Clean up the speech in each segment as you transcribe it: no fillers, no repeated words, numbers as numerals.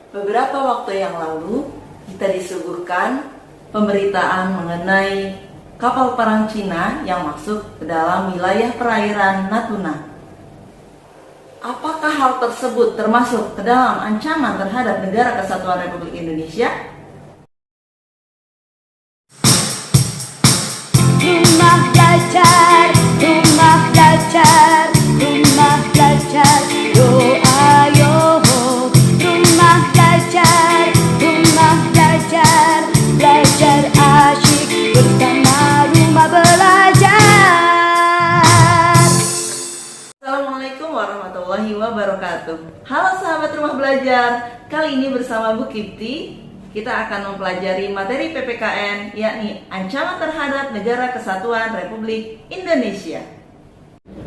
Beberapa waktu yang lalu, kita disuguhkan pemberitaan mengenai kapal perang Cina yang masuk ke dalam wilayah perairan Natuna. Apakah hal tersebut termasuk ke dalam ancaman terhadap Negara Kesatuan Republik Indonesia? Rumah belajar, rumah belajar, rumah belajar, doa yo. Rumah belajar, belajar asyik bersama rumah belajar. Assalamualaikum warahmatullahi wabarakatuh. Halo sahabat rumah belajar, kali ini bersama Bu Kipti kita akan mempelajari materi PPKN, yakni ancaman terhadap Negara Kesatuan Republik Indonesia.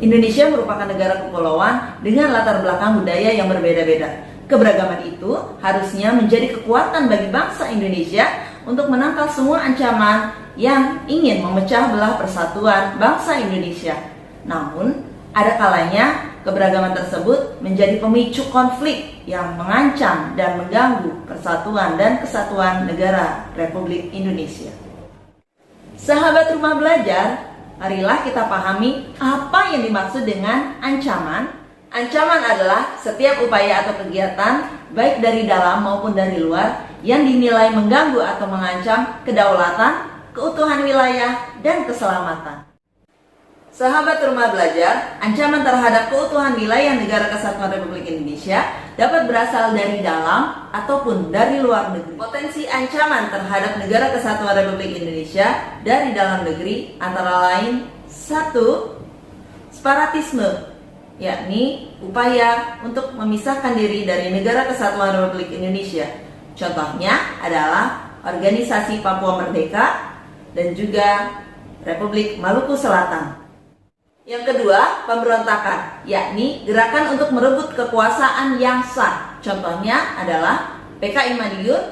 Indonesia merupakan negara kepulauan dengan latar belakang budaya yang berbeda-beda. Keberagaman itu harusnya menjadi kekuatan bagi bangsa Indonesia untuk menangkal semua ancaman yang ingin memecah belah persatuan bangsa Indonesia. Namun, ada kalanya keberagaman tersebut menjadi pemicu konflik yang mengancam dan mengganggu persatuan dan kesatuan negara Republik Indonesia. Sahabat rumah belajar, marilah kita pahami apa yang dimaksud dengan ancaman. Ancaman adalah setiap upaya atau kegiatan baik dari dalam maupun dari luar yang dinilai mengganggu atau mengancam kedaulatan, keutuhan wilayah, dan keselamatan. Sahabat rumah belajar, ancaman terhadap keutuhan wilayah Negara Kesatuan Republik Indonesia dapat berasal dari dalam ataupun dari luar negeri. Potensi ancaman terhadap Negara Kesatuan Republik Indonesia dari dalam negeri antara lain: 1. Separatisme, yakni upaya untuk memisahkan diri dari Negara Kesatuan Republik Indonesia. Contohnya adalah Organisasi Papua Merdeka dan juga Republik Maluku Selatan. Yang kedua, pemberontakan, yakni gerakan untuk merebut kekuasaan yang sah. Contohnya adalah PKI Madiun,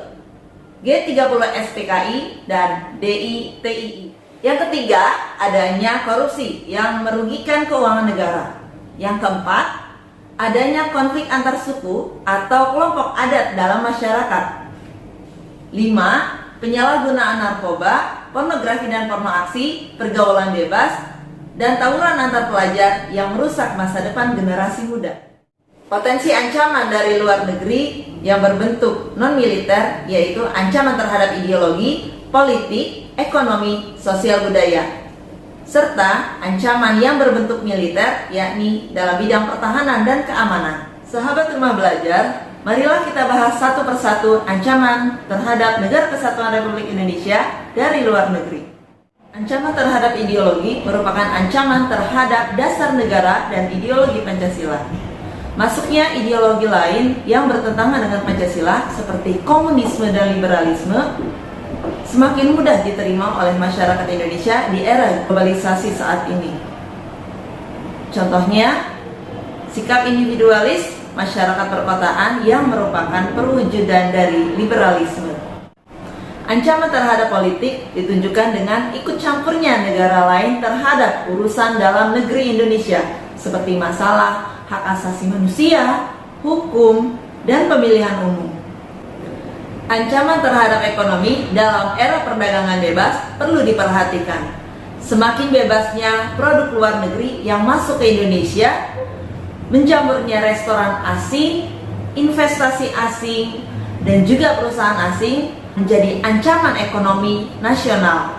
G30 SPKI, dan DITII. Yang ketiga, adanya korupsi yang merugikan keuangan negara. Yang keempat, adanya konflik antar suku atau kelompok adat dalam masyarakat. 5. Penyalahgunaan narkoba, pornografi dan porno aksi, pergaulan bebas, dan tawuran antar pelajar yang merusak masa depan generasi muda. Potensi ancaman dari luar negeri yang berbentuk non-militer yaitu ancaman terhadap ideologi, politik, ekonomi, sosial budaya, serta ancaman yang berbentuk militer yakni dalam bidang pertahanan dan keamanan. Sahabat rumah belajar, marilah kita bahas satu persatu ancaman terhadap Negara Kesatuan Republik Indonesia dari luar negeri. Ancaman terhadap ideologi merupakan ancaman terhadap dasar negara dan ideologi Pancasila. Masuknya ideologi lain yang bertentangan dengan Pancasila seperti komunisme dan liberalisme semakin mudah diterima oleh masyarakat Indonesia di era globalisasi saat ini. Contohnya, sikap individualis masyarakat perkotaan yang merupakan perwujudan dari liberalisme. Ancaman terhadap politik ditunjukkan dengan ikut campurnya negara lain terhadap urusan dalam negeri Indonesia, seperti masalah hak asasi manusia, hukum, dan pemilihan umum. Ancaman terhadap ekonomi dalam era perdagangan bebas perlu diperhatikan. Semakin bebasnya produk luar negeri yang masuk ke Indonesia, menjamurnya restoran asing, investasi asing, dan juga perusahaan asing menjadi ancaman ekonomi nasional.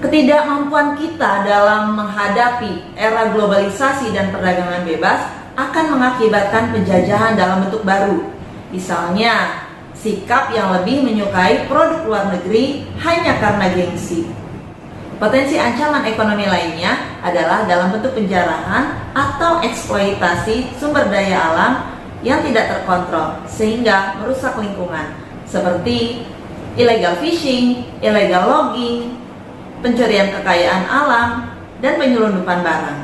Ketidakmampuan kita dalam menghadapi era globalisasi dan perdagangan bebas akan mengakibatkan penjajahan dalam bentuk baru. Misalnya, sikap yang lebih menyukai produk luar negeri hanya karena gengsi. Potensi ancaman ekonomi lainnya adalah dalam bentuk penjarahan atau eksploitasi sumber daya alam yang tidak terkontrol sehingga merusak lingkungan, seperti illegal fishing, illegal logging, pencurian kekayaan alam, dan penyelundupan barang.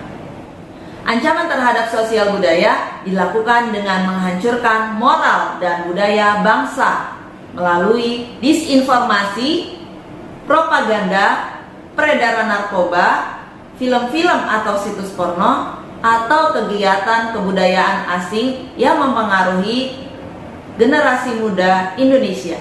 Ancaman terhadap sosial budaya dilakukan dengan menghancurkan moral dan budaya bangsa melalui disinformasi, propaganda, peredaran narkoba, film-film atau situs porno, atau kegiatan kebudayaan asing yang mempengaruhi generasi muda Indonesia.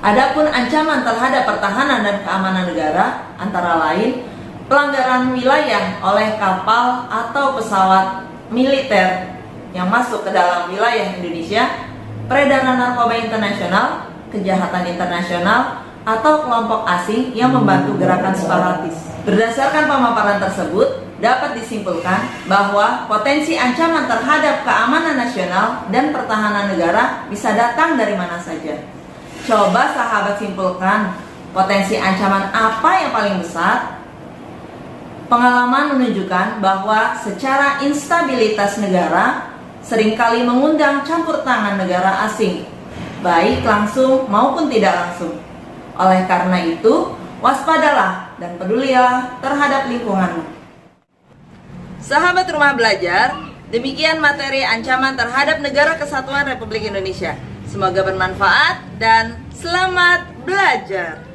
Adapun ancaman terhadap pertahanan dan keamanan negara antara lain pelanggaran wilayah oleh kapal atau pesawat militer yang masuk ke dalam wilayah Indonesia, peredaran narkoba internasional, kejahatan internasional, atau kelompok asing yang membantu gerakan separatis. Berdasarkan pemaparan tersebut, dapat disimpulkan bahwa potensi ancaman terhadap keamanan nasional dan pertahanan negara bisa datang dari mana saja. Coba sahabat simpulkan, potensi ancaman apa yang paling besar? Pengalaman menunjukkan bahwa secara instabilitas negara seringkali mengundang campur tangan negara asing, baik langsung maupun tidak langsung. Oleh karena itu, waspadalah dan pedulilah terhadap lingkunganmu. Sahabat Rumah Belajar, demikian materi ancaman terhadap Negara Kesatuan Republik Indonesia. Semoga bermanfaat dan selamat belajar.